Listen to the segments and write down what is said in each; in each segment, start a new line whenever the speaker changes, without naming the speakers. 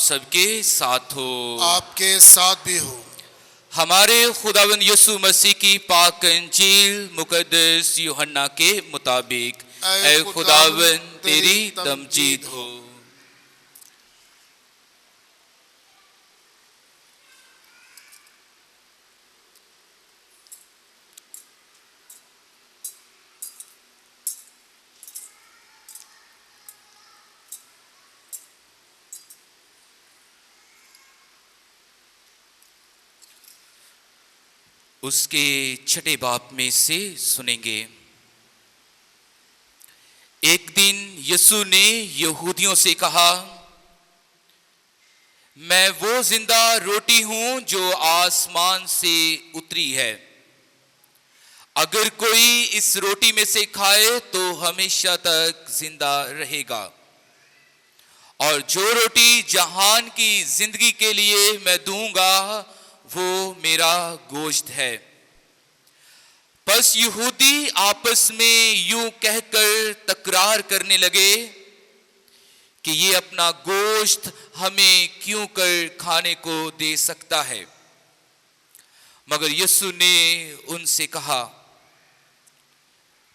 سب کے ساتھ ہو،
آپ کے ساتھ بھی ہو۔
ہمارے خداوند یسوع مسیح کی پاک انجیل مقدس یوحنا کے مطابق اے خداوند تیری تمجید ہو۔ اس کے چھٹے باب میں سے سنیں گے۔ ایک دن یسوع نے یہودیوں سے کہا، میں وہ زندہ روٹی ہوں جو آسمان سے اتری ہے، اگر کوئی اس روٹی میں سے کھائے تو ہمیشہ تک زندہ رہے گا، اور جو روٹی جہان کی زندگی کے لیے میں دوں گا وہ میرا گوشت ہے۔ پس یہودی آپس میں یوں کہہ کر تکرار کرنے لگے کہ یہ اپنا گوشت ہمیں کیوں کر کھانے کو دے سکتا ہے؟ مگر یسوع نے ان سے کہا،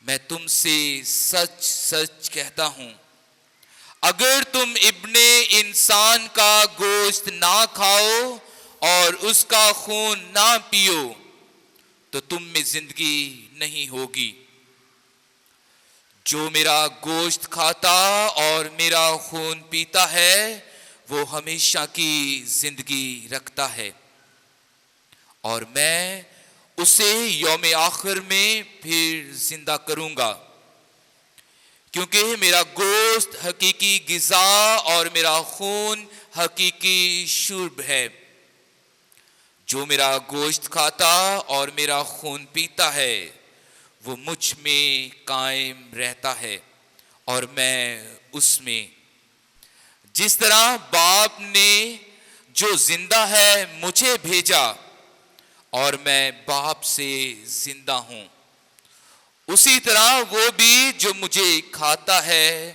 میں تم سے سچ سچ کہتا ہوں، اگر تم ابن انسان کا گوشت نہ کھاؤ اور اس کا خون نہ پیو تو تم میں زندگی نہیں ہوگی۔ جو میرا گوشت کھاتا اور میرا خون پیتا ہے وہ ہمیشہ کی زندگی رکھتا ہے، اور میں اسے یوم آخر میں پھر زندہ کروں گا، کیونکہ میرا گوشت حقیقی غذا اور میرا خون حقیقی شرب ہے۔ جو میرا گوشت کھاتا اور میرا خون پیتا ہے وہ مجھ میں قائم رہتا ہے اور میں اس میں، جس طرح باپ نے جو زندہ ہے مجھے بھیجا اور میں باپ سے زندہ ہوں، اسی طرح وہ بھی جو مجھے کھاتا ہے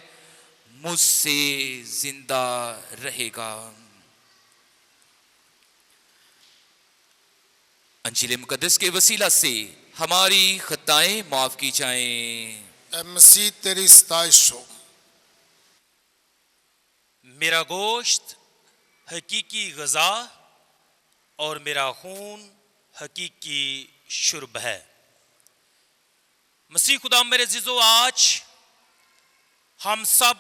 مجھ سے زندہ رہے گا۔ انجیل مقدس کے وسیلہ سے ہماری خطائیں معاف کی جائیں۔
اے مسیح تیری ستائش ہو۔
میرا گوشت حقیقی غذا اور میرا خون حقیقی شرب ہے۔ مسیح خدا میرے عزیزو، آج ہم سب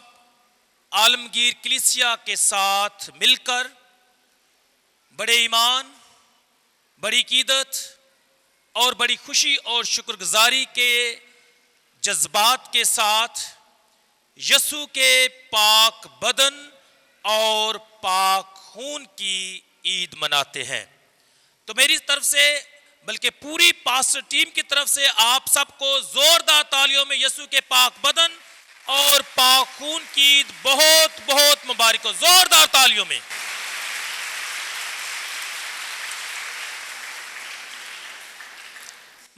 عالمگیر کلیسیا کے ساتھ مل کر بڑے ایمان، بڑی عقیدت اور بڑی خوشی اور شکر گزاری کے جذبات کے ساتھ یسوع کے پاک بدن اور پاک خون کی عید مناتے ہیں۔ تو میری طرف سے بلکہ پوری پاسٹر ٹیم کی طرف سے آپ سب کو زوردار تالیوں میں یسوع کے پاک بدن اور پاک خون کی عید بہت بہت مبارک ہو۔ زوردار تالیوں میں۔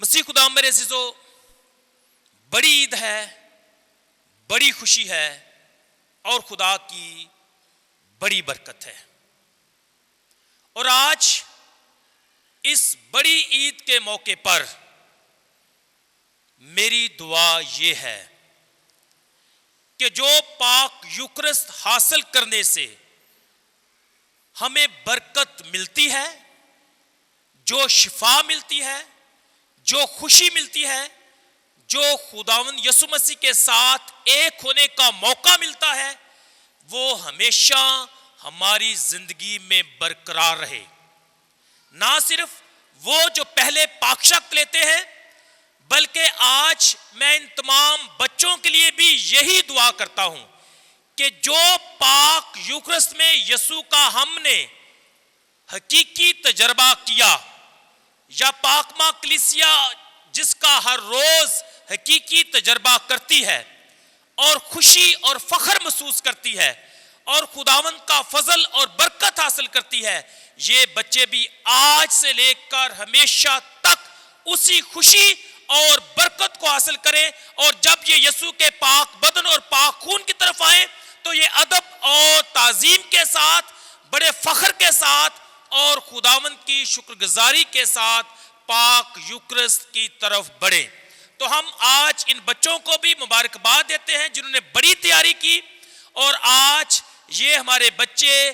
مسیح خدا میرے عزیزو، بڑی عید ہے، بڑی خوشی ہے اور خدا کی بڑی برکت ہے، اور آج اس بڑی عید کے موقع پر میری دعا یہ ہے کہ جو پاک یوکرست حاصل کرنے سے ہمیں برکت ملتی ہے، جو شفا ملتی ہے، جو خوشی ملتی ہے، جو خداوند یسوع مسیح کے ساتھ ایک ہونے کا موقع ملتا ہے، وہ ہمیشہ ہماری زندگی میں برقرار رہے۔ نہ صرف وہ جو پہلے پاکشک لیتے ہیں، بلکہ آج میں ان تمام بچوں کے لیے بھی یہی دعا کرتا ہوں کہ جو پاک یوکرست میں یسوع کا ہم نے حقیقی تجربہ کیا، یا پاک ماں کلیسیا جس کا ہر روز حقیقی تجربہ کرتی ہے اور خوشی اور فخر محسوس کرتی ہے اور خداوند کا فضل اور برکت حاصل کرتی ہے، یہ بچے بھی آج سے لے کر ہمیشہ تک اسی خوشی اور برکت کو حاصل کریں، اور جب یہ یسوع کے پاک بدن اور پاک خون کی طرف آئیں تو یہ ادب اور تعظیم کے ساتھ بڑے فخر کے ساتھ اور خداوند کی شکر گزاری کے ساتھ پاک یوکرست کی طرف بڑھیں۔ تو ہم آج ان بچوں کو بھی مبارکباد دیتے ہیں جنہوں نے بڑی تیاری کی، اور آج یہ ہمارے بچے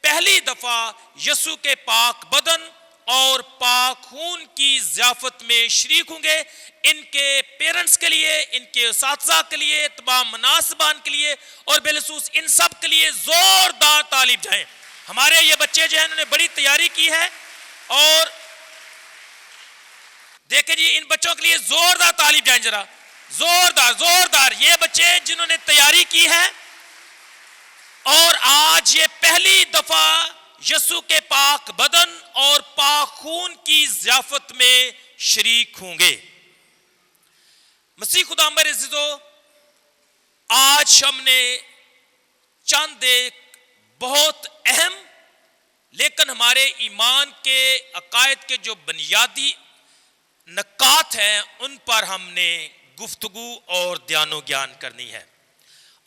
پہلی دفعہ یسوع کے پاک بدن اور پاک خون کی ضیافت میں شریک ہوں گے۔ ان کے پیرنٹس کے لیے، ان کے اساتذہ کے لیے، تمام مناسبان کے لیے اور بالخصوص ان سب کے لیے زوردار تعریف جائیں۔ ہمارے یہ بچے جو ہیں انہوں نے بڑی تیاری کی ہے، اور دیکھیں جی ان بچوں کے لیے زوردار تعریف جائیں، ذرا زوردار زوردار۔ یہ بچے جنہوں نے تیاری کی ہے اور آج یہ پہلی دفعہ یسوع کے پاک بدن اور پاک خون کی ضیافت میں شریک ہوں گے۔ مسیح خدا میرے عزیزو، آج ہم نے چند ایک بہت اہم لیکن ہمارے ایمان کے عقائد کے جو بنیادی نکات ہیں ان پر ہم نے گفتگو اور دھیان و گیان کرنی ہے۔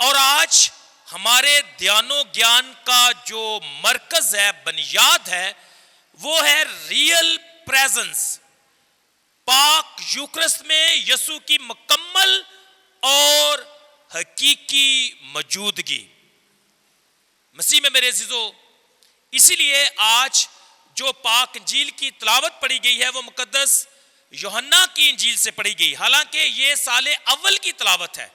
اور آج ہمارے دھیان و گیان کا جو مرکز ہے، بنیاد ہے، وہ ہے ریئل پریزنس، پاک یوکرست میں یسوع کی مکمل اور حقیقی موجودگی۔ مسیح میں میرے عزیزو، اسی لیے آج جو پاک انجیل کی تلاوت پڑھی گئی ہے وہ مقدس یوحنا کی انجیل سے پڑھی گئی، حالانکہ یہ سال اول کی تلاوت ہے۔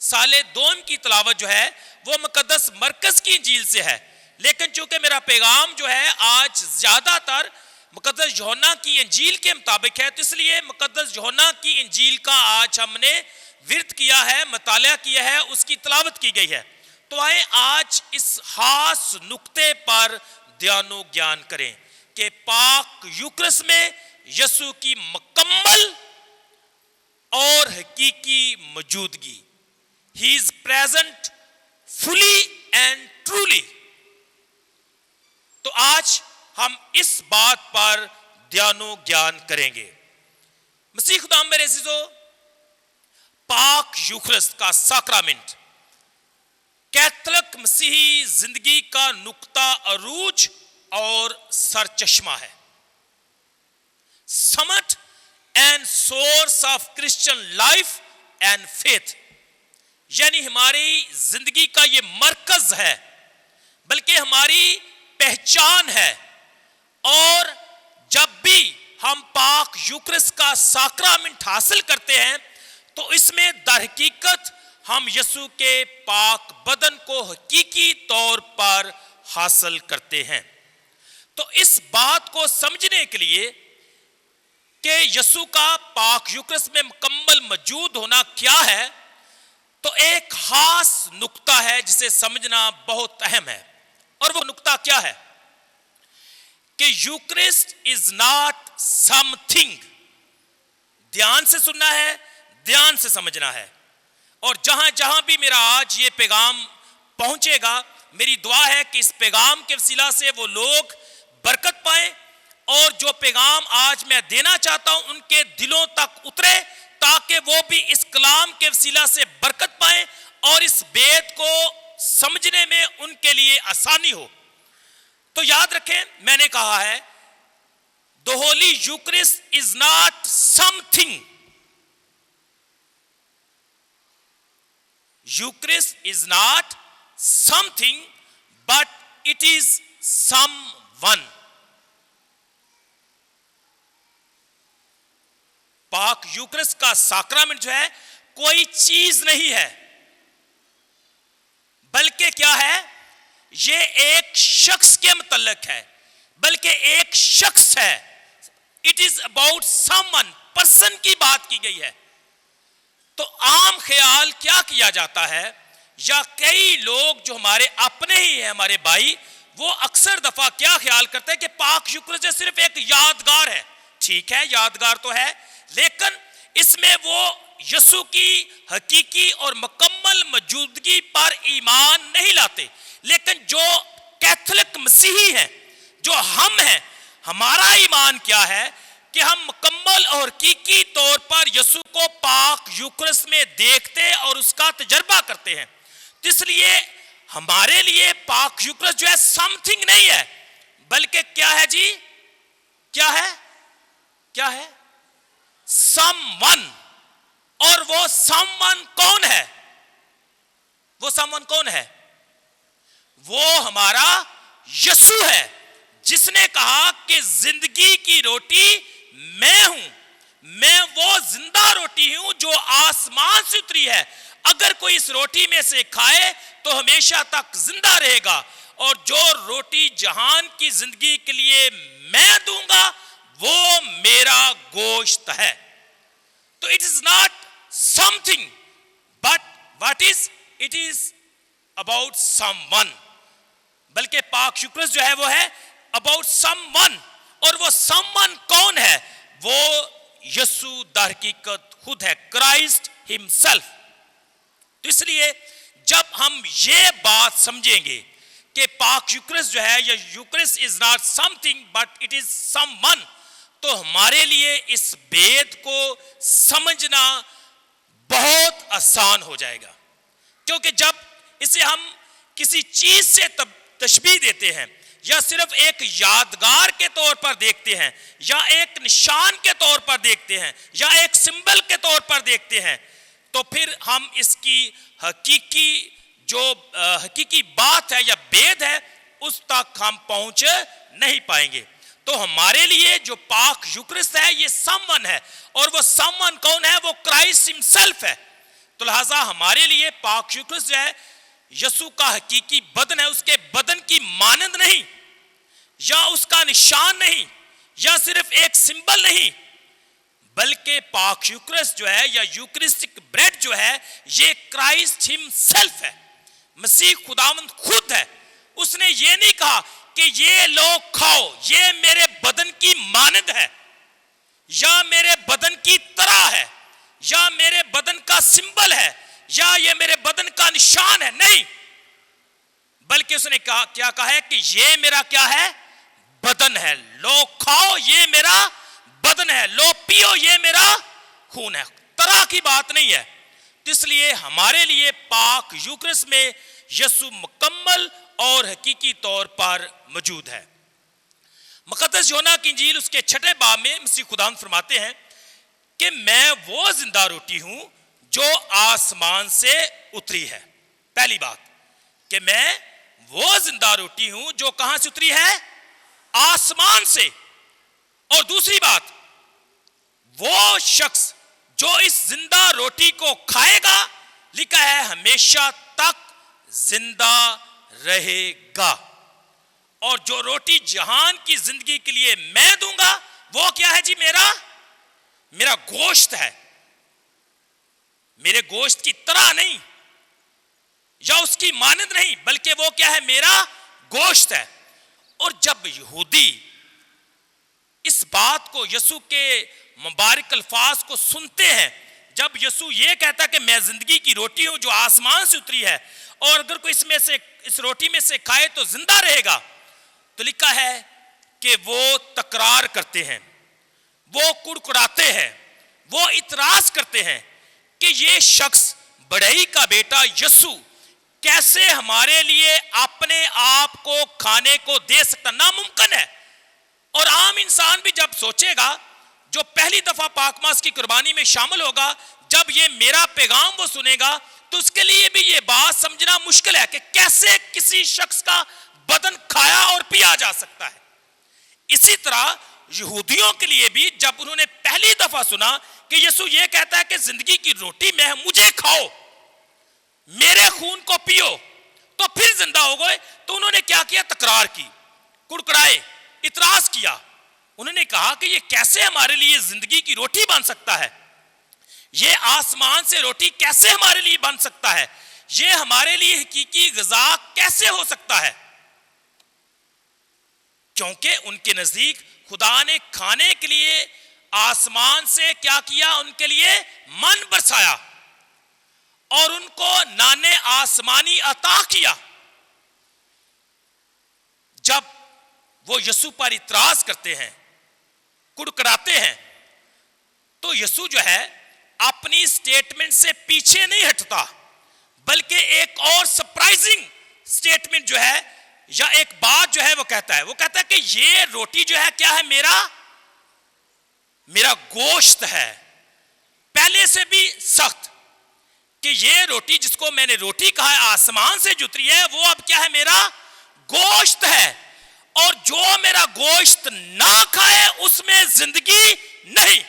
سال دوم کی تلاوت جو ہے وہ مقدس مرکز کی انجیل سے ہے، لیکن چونکہ میرا پیغام جو ہے آج زیادہ تر مقدس یوحنا کی انجیل کے مطابق ہے، تو اس لیے مقدس یوحنا کی انجیل کا آج ہم نے ورد کیا ہے، مطالعہ کیا ہے، اس کی تلاوت کی گئی ہے۔ تو آئیں آج اس خاص نقطے پر دھیان و گیان کریں کہ پاک یوکرست میں یسوع کی مکمل اور حقیقی موجودگی۔ He is present fully and truly۔ تو آج ہم اس بات پر دھیان و گیان کریں گے۔ مسیح خدا میرے عزیزو، پاک یوکرست کا ساکرامنٹ کیتھولک مسیحی زندگی کا نقطہ عروج اور سرچشمہ ہے، summit and source of Christian life and faith, یعنی ہماری زندگی کا یہ مرکز ہے، بلکہ ہماری پہچان ہے۔ اور جب بھی ہم پاک یوکرست کا ساکرامنٹ حاصل کرتے ہیں تو اس میں در حقیقت ہم یسوع کے پاک بدن کو حقیقی طور پر حاصل کرتے ہیں۔ تو اس بات کو سمجھنے کے لیے کہ یسوع کا پاک یوکرست میں مکمل موجود ہونا کیا ہے، تو ایک خاص نقطہ ہے جسے سمجھنا بہت اہم ہے، اور وہ نقطہ کیا ہے کہ یوکرسٹ از ناٹ سم تھنگ۔ دھیان سے سننا ہے، دھیان سے سمجھنا ہے، اور جہاں جہاں بھی میرا آج یہ پیغام پہنچے گا، میری دعا ہے کہ اس پیغام کے وسیلہ سے وہ لوگ برکت پائیں، اور جو پیغام آج میں دینا چاہتا ہوں ان کے دلوں تک اترے، تاکہ وہ بھی اس کلام کے وسیلہ سے برکت پائیں اور اس بیت کو سمجھنے میں ان کے لیے آسانی ہو۔ تو یاد رکھیں، میں نے کہا ہے The Holy Eucharist is not something. Eucharist is not something, but it is someone. پاک یوکرست کا ساکرامنٹ جو ہے کوئی چیز نہیں ہے، بلکہ کیا ہے، یہ ایک شخص کے متعلق ہے، بلکہ ایک شخص ہے۔ It is about someone، person کی بات کی گئی ہے۔ تو عام خیال کیا کیا جاتا ہے، یا کئی لوگ جو ہمارے اپنے ہی ہیں، ہمارے بھائی، وہ اکثر دفعہ کیا خیال کرتے ہیں کہ پاک یوکرست صرف ایک یادگار ہے۔ ٹھیک ہے، یادگار تو ہے، لیکن اس میں وہ یسوع کی حقیقی اور مکمل موجودگی پر ایمان نہیں لاتے۔ لیکن جو کیتھولک مسیحی ہیں، جو ہم ہیں، ہمارا ایمان کیا ہے کہ ہم مکمل اور حقیقی طور پر یسوع کو پاک یوکرست میں دیکھتے اور اس کا تجربہ کرتے ہیں۔ تو اس لیے ہمارے لیے پاک یوکرس جو ہے سم تھنگ نہیں ہے، بلکہ کیا ہے جی؟ کیا ہے؟ کیا ہے؟ Some one. اور وہ سم ون کون ہے؟ وہ سم ون کون ہے؟ وہ ہمارا یسوع ہے، جس نے کہا کہ زندگی کی روٹی میں ہوں، میں وہ زندہ روٹی ہوں جو آسمان سے اتری ہے، اگر کوئی اس روٹی میں سے کھائے تو ہمیشہ تک زندہ رہے گا، اور جو روٹی جہان کی زندگی کے لیے میں دوں گا وہ میرا گوشت ہے. تو it is not something but what is it is about some one, بلکہ پاک یوکرس جو ہے وہ ہے اباؤٹ سم ون. اور وہ سم ون کون ہے؟ وہ یسوع در حقیقت خود ہے، کرائسٹ ہمسیلف. تو اس لیے جب ہم یہ بات سمجھیں گے کہ پاک یوکرس جو ہے یا یوکرس is not something but it is someone, تو ہمارے لیے اس بید کو سمجھنا بہت آسان ہو جائے گا. کیونکہ جب اسے ہم کسی چیز سے تشبیہ دیتے ہیں، یا صرف ایک یادگار کے طور پر دیکھتے ہیں، یا ایک نشان کے طور پر دیکھتے ہیں، یا ایک سمبل کے طور پر دیکھتے ہیں، تو پھر ہم اس کی حقیقی بات ہے یا بید ہے اس تک ہم پہنچ نہیں پائیں گے. تو ہمارے لیے جو پاک یوکرس ہے یہ سم ون ہے، اور وہ سم ون کون ہے؟ وہ کرائسٹ ہمسیلف ہے. تو لہٰذا ہمارے لیے پاک یوکرس جو ہے یسوع کا حقیقی بدن ہے، اس کے بدن کی مانند نہیں، یا اس کا نشان نہیں، یا صرف ایک سمبل نہیں، بلکہ پاک یوکرس جو ہے یا یوکرسٹک بریڈ جو ہے یہ کرائسٹ ہمسیلف ہے، مسیح خداوند خود ہے. اس نے یہ نہیں کہا کہ یہ لوگ کھاؤ، یہ میرے بدن کی مانند ہے، یا میرے بدن کی طرح ہے، یا میرے بدن کا سمبل ہے، یا یہ میرے بدن کا نشان ہے. نہیں، بلکہ اس نے کہا، کیا کہا ہے کہ یہ میرا کیا ہے؟ بدن ہے. لو کھاؤ یہ میرا بدن ہے، لو پیو یہ میرا خون ہے. طرح کی بات نہیں ہے. اس لیے ہمارے لیے پاک یوکرس میں یسوع مکمل اور حقیقی طور پر موجود ہے. مقدس یوحنا کی انجیل اس کے 6 باب میں مسیح خداوند فرماتے ہیں کہ میں وہ زندہ روٹی ہوں جو آسمان سے اتری ہے. پہلی بات کہ میں وہ زندہ روٹی ہوں جو کہاں سے اتری ہے؟ آسمان سے. اور دوسری بات، وہ شخص جو اس زندہ روٹی کو کھائے گا، لکھا ہے ہمیشہ تک زندہ رہے گا. اور جو روٹی جہان کی زندگی کے لیے میں دوں گا وہ کیا ہے جی؟ میرا گوشت ہے. میرے گوشت کی طرح نہیں یا اس کی مانند نہیں، بلکہ وہ کیا ہے؟ میرا گوشت ہے. اور جب یہودی اس بات کو، یسوع کے مبارک الفاظ کو سنتے ہیں، جب یسوع یہ کہتا کہ میں زندگی کی روٹی ہوں جو آسمان سے اتری ہے، اور اگر کوئی اس روٹی میں سے کھائے تو زندہ رہے گا، تو لکھا ہے کہ وہ تکرار کرتے ہیں، وہ کڑکڑاتے ہیں، وہ اعتراض کرتے ہیں کہ یہ شخص بڑھئی کا بیٹا یسوع کیسے ہمارے لیے اپنے آپ کو کھانے کو دے سکتا؟ ناممکن ہے. اور عام انسان بھی جب سوچے گا، جو پہلی دفعہ پاک ماس کی قربانی میں شامل ہوگا، جب یہ میرا پیغام وہ سنے گا تو اس کے لیے بھی یہ بات سمجھنا مشکل ہے کہ کیسے کسی شخص کا بدن کھایا اور پیا جا سکتا ہے. اسی طرح یہودیوں کے لیے بھی جب انہوں نے پہلی دفعہ سنا کہ یسوع یہ کہتا ہے کہ زندگی کی روٹی میں مجھے کھاؤ، میرے خون کو پیو تو پھر زندہ ہو گئے، تو انہوں نے کیا کیا؟ تکرار کی، کڑکڑائے، اعتراض کیا. انہوں نے کہا کہ یہ کیسے ہمارے لیے زندگی کی روٹی بن سکتا ہے؟ یہ آسمان سے روٹی کیسے ہمارے لیے بن سکتا ہے؟ یہ ہمارے لیے حقیقی غذا کیسے ہو سکتا ہے؟ کیونکہ ان کے نزدیک خدا نے کھانے کے لیے آسمان سے کیا کیا؟ ان کے لیے من برسایا اور ان کو نانے آسمانی عطا کیا. جب وہ یسوع پر اعتراض کرتے ہیں، کڑکڑاتے ہیں، تو یسوع جو ہے اپنی سٹیٹمنٹ سے پیچھے نہیں ہٹتا، بلکہ ایک اور سرپرائزنگ سٹیٹمنٹ جو ہے یا ایک بات جو ہے وہ کہتا ہے کہ یہ روٹی جو ہے کیا ہے، میرا گوشت ہے، پہلے سے بھی سخت، کہ یہ روٹی جس کو میں نے روٹی کہا ہے آسمان سے جو اتری ہے وہ اب کیا ہے، میرا گوشت ہے، اور جو میرا گوشت نہ کھائے اس میں زندگی نہیں،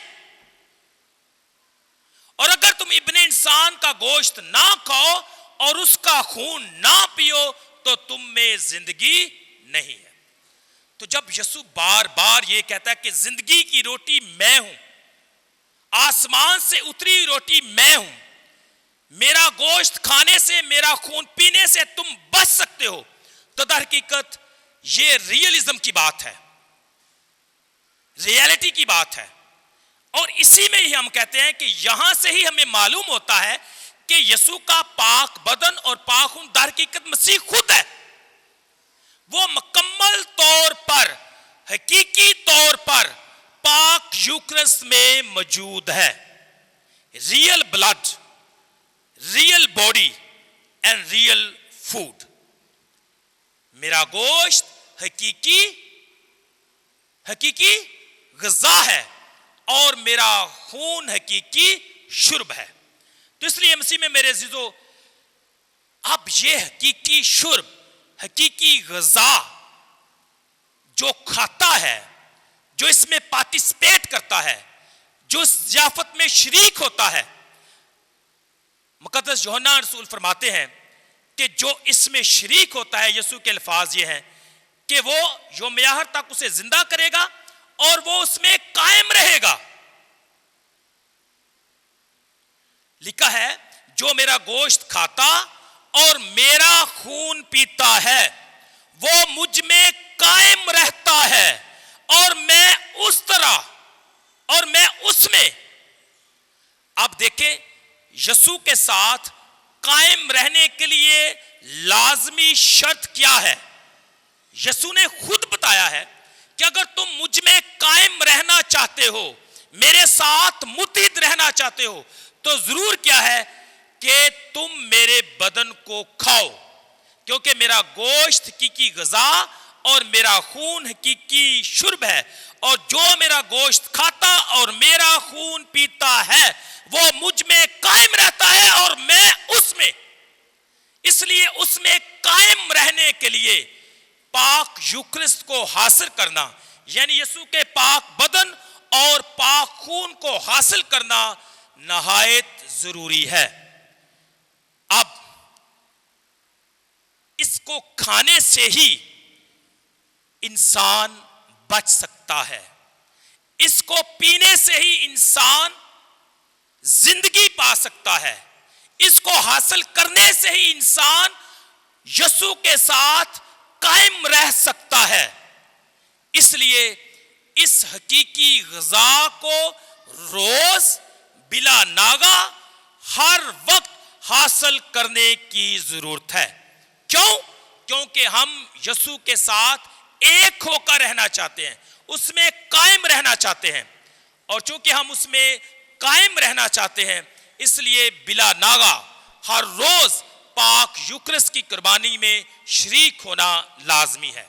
اور اگر تم ابن انسان کا گوشت نہ کھاؤ اور اس کا خون نہ پیو تو تم میں زندگی نہیں ہے۔ تو جب یسوع بار بار یہ کہتا ہے کہ زندگی کی روٹی میں ہوں، آسمان سے اتری روٹی میں ہوں، میرا گوشت کھانے سے، میرا خون پینے سے تم بچ سکتے ہو، تو در حقیقت یہ ریئلزم کی بات ہے، ریئلٹی کی بات ہے، اور اسی میں ہی ہم کہتے ہیں کہ یہاں سے ہی ہمیں معلوم ہوتا ہے کہ یسوع کا پاک بدن اور پاک خون در حقیقت مسیح خود ہے، وہ مکمل طور پر، حقیقی طور پر پاک یوکرس میں موجود ہے، real blood, real body and real food. میرا گوشت حقیقی غذا ہے اور میرا خون حقیقی شرب ہے۔ تو اس لیے مسیح میں میرے عزیزو، اب یہ حقیقی شرب، حقیقی غذا جو کھاتا ہے، جو اس میں پارٹیسپیٹ کرتا ہے، جو اس ضیافت میں شریک ہوتا ہے، مقدس یوحنا رسول فرماتے ہیں کہ جو اس میں شریک ہوتا ہے، یسوع کے الفاظ یہ ہیں کہ وہ یوم آخر تک اسے زندہ کرے گا اور وہ اس میں قائم رہے گا۔ لکھا ہے جو میرا گوشت کھاتا اور میرا خون پیتا ہے وہ مجھ میں قائم رہتا ہے اور میں اس طرح اور میں اس میں۔ اب دیکھیں یسوع کے ساتھ قائم رہنے کے لیے لازمی شرط کیا ہے؟ یسوع نے خود بتایا ہے کہ اگر تم مجھ میں قائم رہنا چاہتے ہو، میرے ساتھ متحد رہنا چاہتے ہو، تو ضرور کیا ہے کہ تم میرے بدن کو کھاؤ، کیونکہ میرا گوشت حقیقی غذا اور میرا خون حقیقی شرب ہے، اور جو میرا گوشت کھاتا اور میرا خون پیتا ہے وہ مجھ میں قائم رہتا ہے اور میں اس میں۔ اس لیے اس میں قائم رہنے کے لیے پاک یوکرسٹ کو حاصل کرنا، یعنی یسوع کے پاک بدن اور پاک خون کو حاصل کرنا نہایت ضروری ہے۔ اب اس کو کھانے سے ہی انسان بچ سکتا ہے، اس کو پینے سے ہی انسان زندگی پا سکتا ہے، اس کو حاصل کرنے سے ہی انسان یسوع کے ساتھ قائم رہ سکتا ہے۔ اس لیے اس حقیقی غذا کو روز بلا ناغہ ہر وقت حاصل کرنے کی ضرورت ہے۔ کیوں؟ کیونکہ ہم یسوع کے ساتھ ایک ہو کر رہنا چاہتے ہیں، اس میں قائم رہنا چاہتے ہیں، اور چونکہ ہم اس میں قائم رہنا چاہتے ہیں اس لیے بلا ناغہ ہر روز پاک یوکرس کی قربانی میں شریک ہونا لازمی ہے۔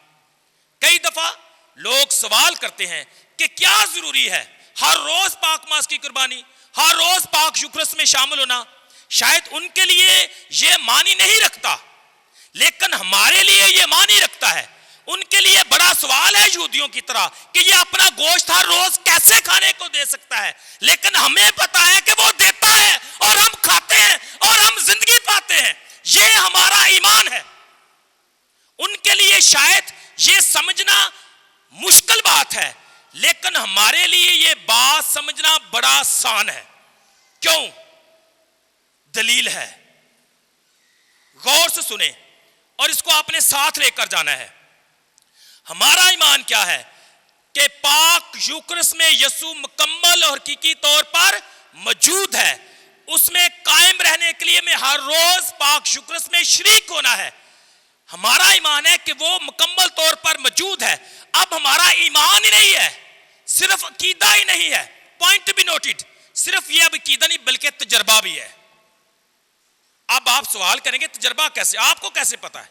کئی دفعہ لوگ سوال کرتے ہیں کہ کیا ضروری ہے ہر روز پاک ماس کی قربانی، ہر روز پاک یوکرس میں شامل ہونا؟ شاید ان کے لیے یہ معنی نہیں رکھتا، لیکن ہمارے لیے یہ معنی رکھتا ہے۔ ان کے لیے بڑا سوال ہے یہودیوں کی طرح کہ یہ اپنا گوشت ہر روز کیسے کھانے کو دے سکتا ہے، لیکن ہمیں پتا ہے کہ وہ دیتا ہے اور ہم کھاتے ہیں اور ہم زندگی پاتے ہیں۔ یہ ہمارا ایمان ہے۔ ان کے لیے شاید یہ سمجھنا مشکل بات ہے، لیکن ہمارے لیے یہ بات سمجھنا بڑا آسان ہے۔ کیوں؟ دلیل ہے، غور سے سنیں اور اس کو اپنے ساتھ لے کر جانا ہے۔ ہمارا ایمان کیا ہے کہ پاک یوکرس میں یسوع مکمل اور حقیقی طور پر موجود ہے، اس میں قائم رہنے کے لیے میں ہر روز پاک یوکرس میں شریک ہونا ہے۔ ہمارا ایمان ہے کہ وہ مکمل طور پر موجود ہے۔ اب ہمارا ایمان ہی نہیں ہے، صرف عقیدہ ہی نہیں ہے، پوائنٹ ٹو بی نوٹڈ، صرف یہ اب عقیدہ نہیں بلکہ تجربہ بھی ہے۔ اب آپ سوال کریں گے تجربہ کیسے؟ آپ کو کیسے پتا ہے؟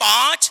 5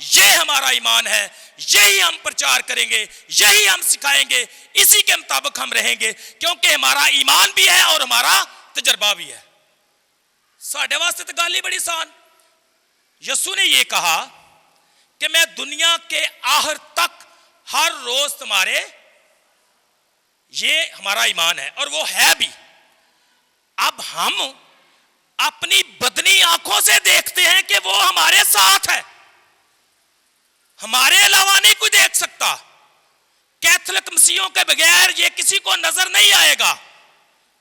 یہ ہمارا ایمان ہے, یہی ہم پرچار کریں گے, یہی ہم سکھائیں گے, اسی کے مطابق ہم رہیں گے, کیونکہ ہمارا ایمان بھی ہے اور ہمارا تجربہ بھی ہے. ساڈے واسطے تو گل ہی بڑی آسان. یسوع نے یہ کہا کہ میں دنیا کے آخر تک ہر روز تمہارے, یہ ہمارا ایمان ہے اور وہ ہے بھی. اب ہم اپنی بدنی آنکھوں سے دیکھتے ہیں کہ وہ ہمارے ساتھ ہے, ہمارے علاوہ نہیں کوئی دیکھ سکتا. کیتھولک مسیحوں کے بغیر یہ کسی کو نظر نہیں آئے گا.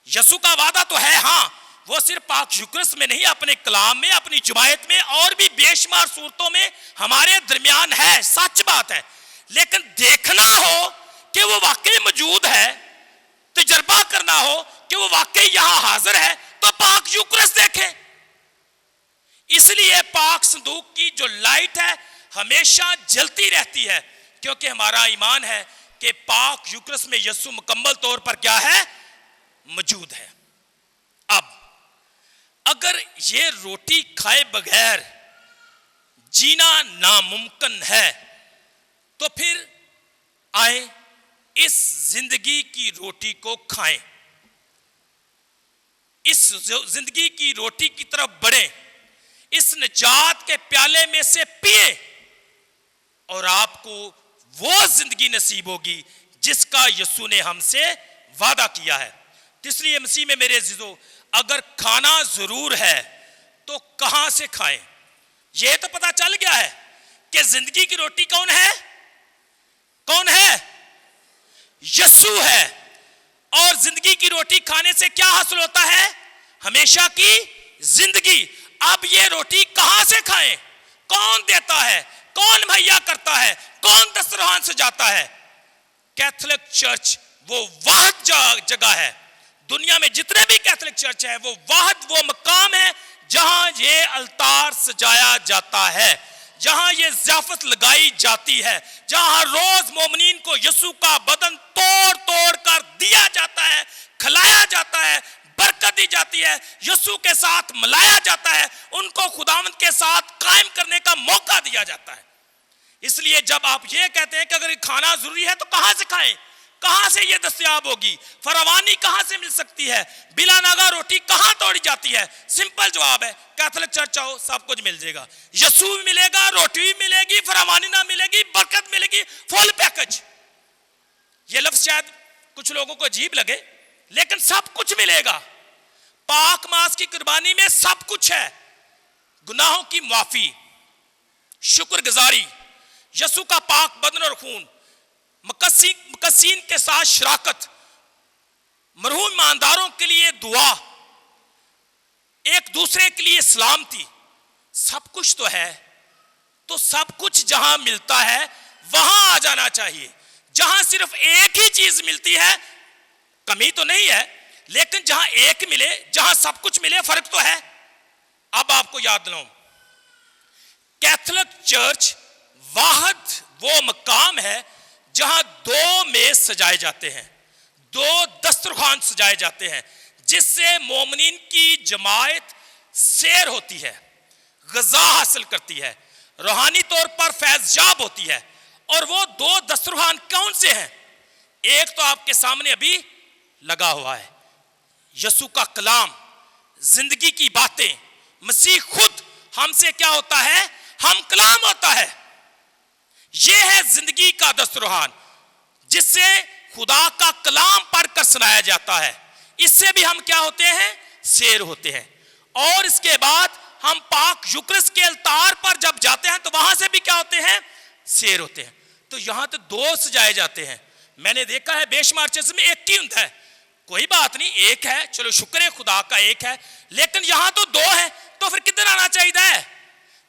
یسوع کا وعدہ تو ہے, ہاں وہ صرف پاک یوکرس میں نہیں, اپنے کلام میں, اپنی جماعت میں اور بھی بے شمار صورتوں میں ہمارے درمیان ہے, سچ بات ہے. لیکن دیکھنا ہو کہ وہ واقعی موجود ہے, تجربہ کرنا ہو کہ وہ واقعی یہاں حاضر ہے, تو پاک یوکرس دیکھیں. اس لیے پاک صندوق کی جو لائٹ ہے ہمیشہ جلتی رہتی ہے, کیونکہ ہمارا ایمان ہے کہ پاک یوکرس میں یسوع مکمل طور پر کیا ہے, موجود ہے. اب اگر یہ روٹی کھائے بغیر جینا ناممکن ہے تو پھر آئیں اس زندگی کی روٹی کو کھائیں, اس زندگی کی روٹی کی طرف بڑھیں, اس نجات کے پیالے میں سے پیئیں اور آپ کو وہ زندگی نصیب ہوگی جس کا یسوع نے ہم سے وعدہ کیا ہے. اس لیے مسیح میں میرے عزیزو, اگر کھانا ضرور ہے تو کہاں سے کھائیں؟ یہ تو پتا چل گیا ہے کہ زندگی کی روٹی کون ہے, کون ہے؟ یسوع ہے. اور زندگی کی روٹی کھانے سے کیا حاصل ہوتا ہے؟ ہمیشہ کی زندگی. اب یہ روٹی کہاں سے کھائیں؟ کون دیتا ہے, کون مہیا کرتا ہے, کون دسترخوان سجاتا ہے؟ کیتھولک چرچ وہ واحد جگہ ہے, دنیا میں جتنے بھی کیتھولک چرچ ہے وہ واحد وہ مقام ہے جہاں یہ التار سجایا جاتا ہے, جہاں یہ ضیافت لگائی جاتی ہے, جہاں ہر روز مومنین کو یسوع کا بدن توڑ توڑ کر دیا جاتا ہے, کھلایا جاتا ہے, برکت دی جاتی ہے, یسوع کے ساتھ ملایا جاتا ہے, ان کو خداوند کے ساتھ قائم کرنے کا موقع دیا جاتا ہے. اس لیے جب آپ یہ کہتے ہیں کہ اگر کھانا ضروری ہے تو کہاں سے کھائیں, کہاں سے یہ دستیاب ہوگی, فراوانی کہاں سے مل سکتی ہے, بلا ناغہ روٹی کہاں توڑی جاتی ہے؟ سمپل جواب ہے, کیتھولک چرچ آؤ سب کچھ مل جائے گا, یسوع بھی ملے گا, روٹی بھی ملے گی, فراوانی نہ ملے گی, برکت ملے گی, فل پیکج. یہ لفظ شاید کچھ لوگوں کو عجیب لگے, لیکن سب کچھ ملے گا. پاک ماس کی قربانی میں سب کچھ ہے, گناہوں کی معافی, شکر گزاری, یسوع کا پاک بدن اور خون, مقدسین کے ساتھ شراکت, مرحوم ایمانداروں کے لیے دعا, ایک دوسرے کے لیے سلامتی, سب کچھ تو ہے. تو سب کچھ جہاں ملتا ہے وہاں آ جانا چاہیے. جہاں صرف ایک ہی چیز ملتی ہے, کمی تو نہیں ہے, لیکن جہاں ایک ملے, جہاں سب کچھ ملے, فرق تو ہے. اب آپ کو یاد دلاؤں, کیتھولک چرچ واحد وہ مقام ہے جہاں 2 میز سجائے جاتے ہیں, 2 دسترخوان سجائے جاتے ہیں, جس سے مومنین کی جماعت سیر ہوتی ہے, غذا حاصل کرتی ہے, روحانی طور پر فیض یاب ہوتی ہے. اور وہ 2 دسترخوان کون سے ہیں؟ ایک تو آپ کے سامنے ابھی لگا ہوا ہے, یسوع کا کلام, زندگی کی باتیں. مسیح خود ہم سے کیا ہوتا ہے؟ ہم کلام ہوتا ہے. یہ ہے زندگی کا دسترخوان جس سے خدا کا کلام پڑھ کر سنایا جاتا ہے. اس سے بھی ہم کیا ہوتے ہیں؟ سیر ہوتے ہیں. اور اس کے بعد ہم پاک یوکرس کے التار پر جب جاتے ہیں تو وہاں سے بھی کیا ہوتے ہیں؟ سیر ہوتے ہیں. تو یہاں تو 2 سجائے جاتے ہیں. میں نے دیکھا ہے بے شمار چیز میں ایک ہی ہوتا ہے, کوئی بات نہیں, ایک ہے, چلو شکر ہے خدا کا ایک ہے, لیکن یہاں تو 2 ہے, تو پھر کدھر آنا چاہیے؟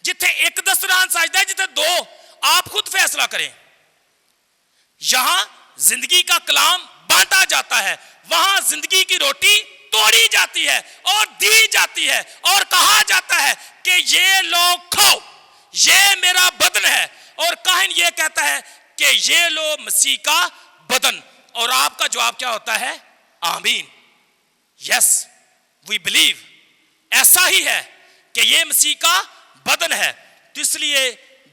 جتھے ایک دسترخوان سجدا ہے, جتھے 2, آپ خود فیصلہ کریں. یہاں زندگی کا کلام بانٹا جاتا ہے, وہاں زندگی کی روٹی توڑی جاتی ہے اور دی جاتی ہے, اور کہا جاتا ہے کہ یہ لو کھاؤ, یہ میرا بدن ہے. اور کاہن یہ کہتا ہے کہ یہ لو مسیح کا بدن. اور آپ کا جواب کیا ہوتا ہے؟ آمین, یس وی بلیو. ایسا ہی ہے کہ یہ مسیح کا بدن ہے. تو اس لیے